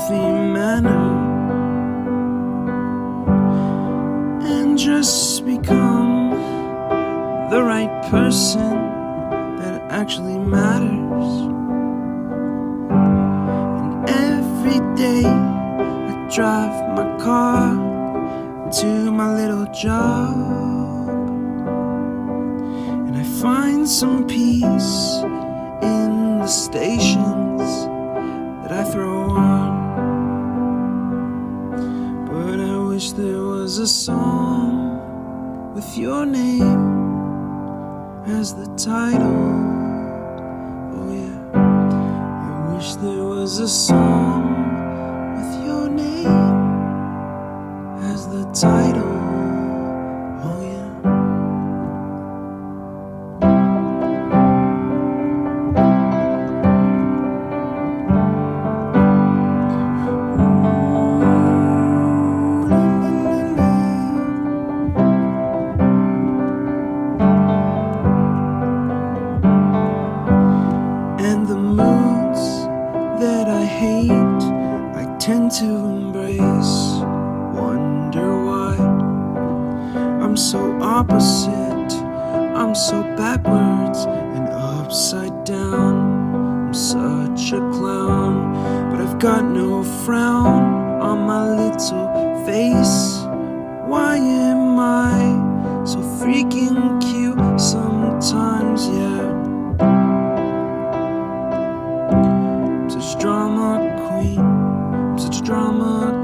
healthy manner and just become the right person that actually matters. And every day I drive my car to my little job, and I find some peace in the stations that I throw on. But I wish there was a song with your name as the title. Oh yeah, I wish there was a song with your name as the title. Oh yeah. And the moods that I hate, I tend to embrace. Wonder why I'm so opposite, I'm so backwards and upside down. I'm such a clown, but I've got no frown on my little face. Why am I so freaking cute sometimes, yeah? I'm such a drama queen, I'm such a drama